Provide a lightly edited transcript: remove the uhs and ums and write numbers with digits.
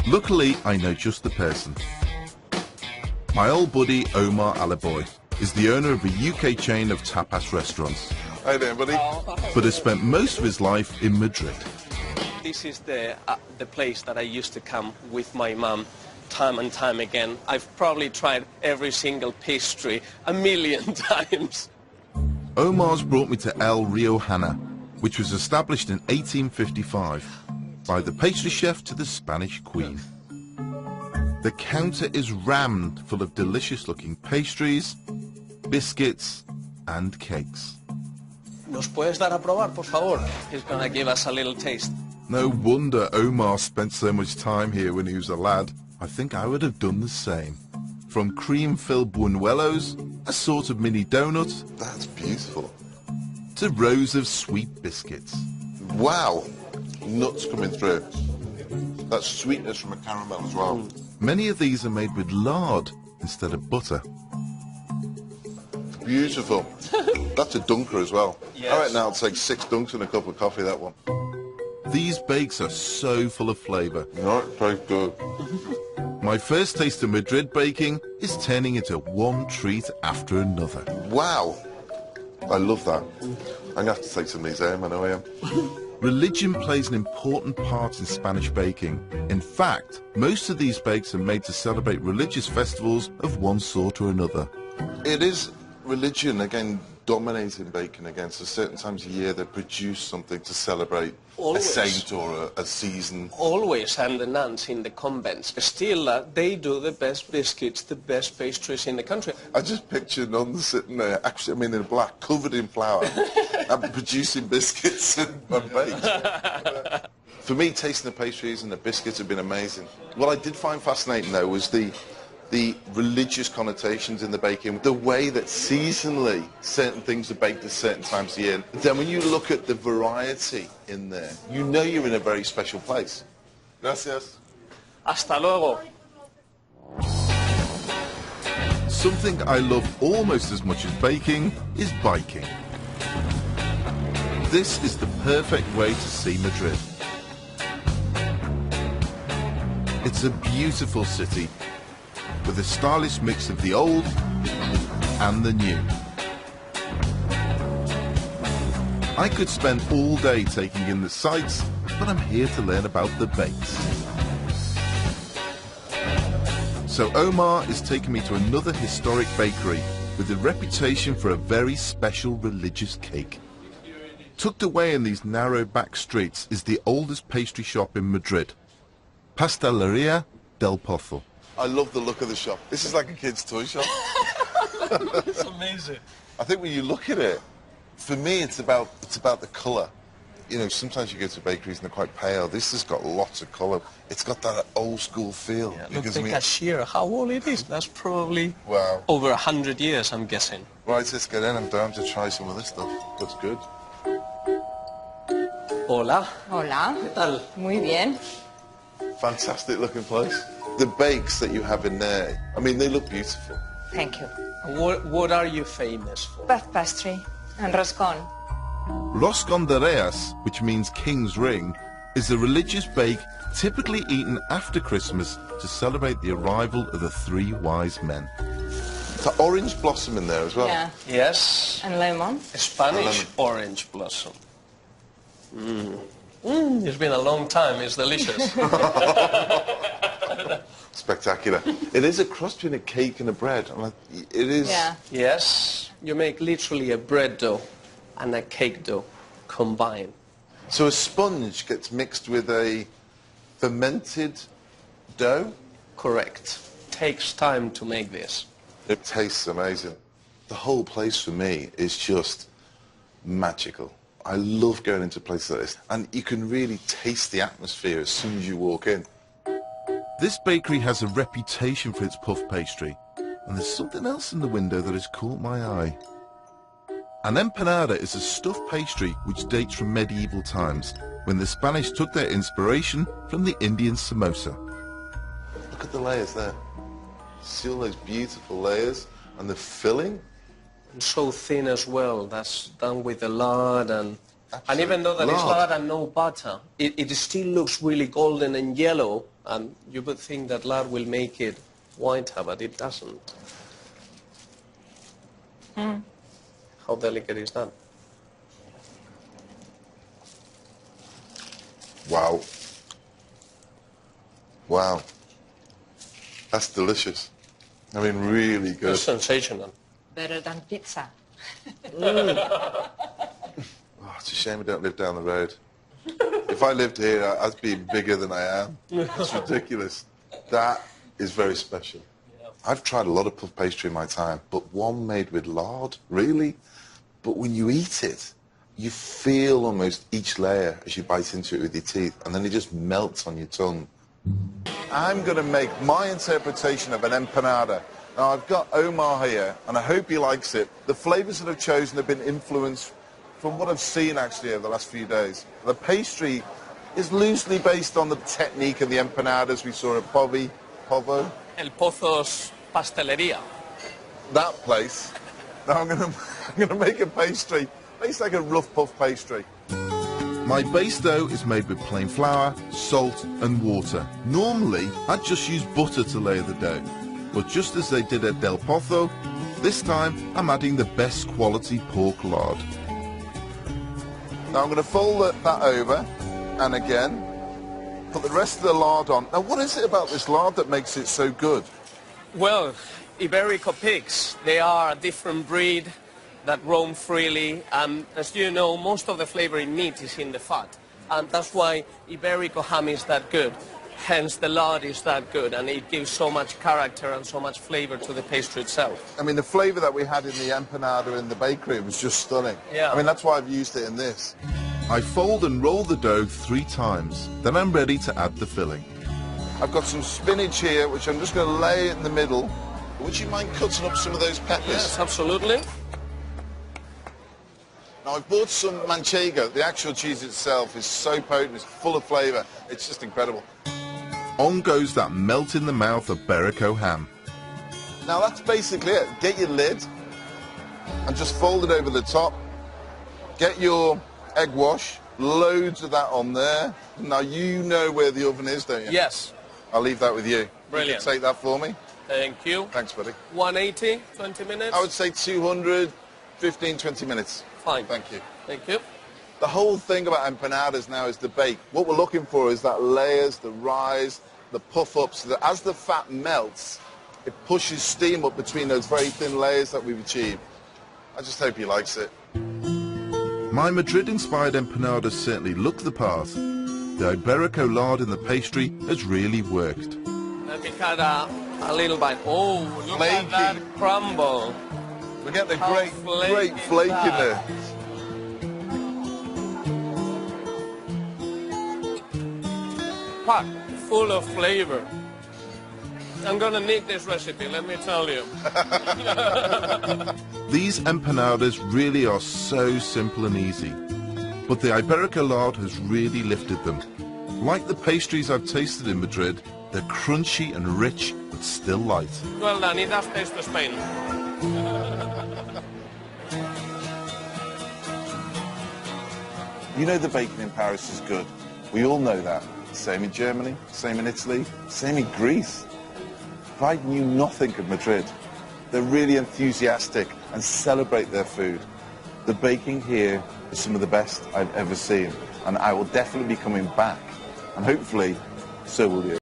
Luckily, I know just the person. My old buddy Omar Allibhoy is the owner of a UK chain of tapas restaurants. Hi there, buddy. But has spent most of his life in Madrid. This is the place that I used to come with my mum time and time again. I've probably tried every single pastry a million times. Omar's brought me to El Riojano, which was established in 1855 by the pastry chef to the Spanish queen. The counter is rammed full of delicious-looking pastries, biscuits and cakes. ¿Nos puedes dar a probar, por favor? He's gonna give us a little taste. No wonder Omar spent so much time here when he was a lad. I think I would have done the same. From cream-filled buñuelos, a sort of mini donut, That's beautiful. to rows of sweet biscuits. Wow. Nuts coming through. That sweetness from a caramel as well. Many of these are made with lard instead of butter. Beautiful. That's a dunker as well. Yes. I reckon I'll take 6 dunks and a cup of coffee, that one. These bakes are so full of flavour. No, very good. My first taste of Madrid baking is turning into one treat after another. Wow. I love that. I'm going to have to take some of these home, I know I am. Religion plays an important part in Spanish baking. In fact, most of these bakes are made to celebrate religious festivals of one sort or another. It is religion, again, dominating baking again. So certain times a year they produce something to celebrate Always. a saint or a season. Always, and the nuns in the convents. Still, they do the best biscuits, the best pastries in the country. I just picture nuns sitting there, actually, I mean, in black, covered in flour, and producing biscuits and bakes. For me, tasting the pastries and the biscuits have been amazing. What I did find fascinating, though, was the religious connotations in the baking, the way that seasonally certain things are baked at certain times of the year. Then when you look at the variety in there, you know you're in a very special place. Gracias. Hasta luego. Something I love almost as much as baking is biking. This is the perfect way to see Madrid. It's a beautiful city with a stylish mix of the old and the new. I could spend all day taking in the sights, but I'm here to learn about the bakes. So Omar is taking me to another historic bakery with a reputation for a very special religious cake. Tucked away in these narrow back streets is the oldest pastry shop in Madrid, Pastelería del Pozo. I love the look of the shop. This is like a kid's toy shop. It's amazing. I think when you look at it, for me, it's about the colour. You know, sometimes you go to bakeries and they're quite pale. This has got lots of colour. It's got that old school feel. Yeah, look at the cashier, how old it is. That's probably Wow. over 100 years, I'm guessing. Right, let's get in. I'm down to try some of this stuff. Looks good. Hola. Hola. ¿Qué tal? Muy bien. Fantastic looking place. The bakes that you have in there, I mean, they look beautiful. Thank you. What are you famous for? Puff pastry and roscon. Roscon de Reyes, which means King's Ring, is a religious bake typically eaten after Christmas to celebrate the arrival of the 3 wise men. The orange blossom in there as well. Yeah. Yes. And lemon. Spanish orange blossom. It's been a long time. It's delicious. Spectacular. It is a cross between a cake and a bread. It is. Yeah. Yes. You make literally a bread dough and a cake dough combined. So a sponge gets mixed with a fermented dough. Correct. Takes time to make this. It tastes amazing. The whole place for me is just magical. I love going into places like this, and you can really taste the atmosphere as soon as you walk in. This bakery has a reputation for its puff pastry, and there's something else in the window that has caught my eye. An empanada is a stuffed pastry which dates from medieval times, when the Spanish took their inspiration from the Indian samosa. Look at the layers there. See all those beautiful layers, and the filling. And so thin as well. That's done with the lard and even though that is Lard. lard and no butter, it still looks really golden and yellow And you would think that lard will make it whiter, but it doesn't. How delicate is that? Wow. Wow. That's delicious. I mean, really good. It's sensational. Better than pizza. Oh, it's a shame I don't live down the road. If I lived here, I'd be bigger than I am. It's ridiculous. That is very special. I've tried a lot of puff pastry in my time, but one made with lard, really? But when you eat it, you feel almost each layer as you bite into it with your teeth, and then it just melts on your tongue. I'm going to make my interpretation of an empanada. Now, I've got Omar here, and I hope he likes it. The flavors that I've chosen have been influenced from what I've seen, actually, over the last few days. The pastry is loosely based on the technique of the empanadas we saw at Povo. El Pozo's Pastelería. That place. Now I'm gonna make a pastry. It's like a rough puff pastry. My base dough is made with plain flour, salt and water. Normally, I'd just use butter to layer the dough. But just as they did at Del Pozo, this time I'm adding the best quality pork lard. Now I'm going to fold that over, and again, put the rest of the lard on. Now what is it about this lard that makes it so good? Well, Iberico pigs, they are a different breed that roam freely, and as you know, most of the flavor in meat is in the fat, and that's why Iberico ham is that good. Hence the lard is that good, and it gives so much character and so much flavor to the pastry itself. I mean, the flavor that we had in the empanada in the bakery was just stunning. Yeah. I mean, that's why I've used it in this. I fold and roll the dough 3 times, then I'm ready to add the filling. I've got some spinach here, which I'm just going to lay in the middle. Would you mind cutting up some of those peppers? Yes, absolutely. Now, I've bought some manchego. The actual cheese itself is so potent, it's full of flavor. It's just incredible. On goes that melt-in-the-mouth Iberico ham. Now, that's basically it. Get your lid and just fold it over the top. Get your egg wash, loads of that on there. Now, you know where the oven is, don't you? Yes. I'll leave that with you. Brilliant. You can take that for me. Thank you. Thanks, buddy. 180, 20 minutes? I would say 200, 15, 20 minutes. Fine. Thank you. Thank you. The whole thing about empanadas now is the bake. What we're looking for is that layers, the rise, the puff-ups, so that as the fat melts, it pushes steam up between those very thin layers that we've achieved. I just hope he likes it. My Madrid-inspired empanadas certainly look the part. The Iberico lard in the pastry has really worked. Let me cut a little bite. Oh, look at that crumble. We get the How great flaky flake in that? there. Packed, full of flavor. I'm gonna need this recipe, let me tell you. These empanadas really are so simple and easy. But the Iberico lard has really lifted them. Like the pastries I've tasted in Madrid, they're crunchy and rich, but still light. Well done, it does taste of Spain. You know the bacon in Paris is good. We all know that. Same in Germany, same in Italy, same in Greece. But I knew nothing of Madrid. They're really enthusiastic and celebrate their food. The baking here is some of the best I've ever seen, and I will definitely be coming back, and hopefully so will you.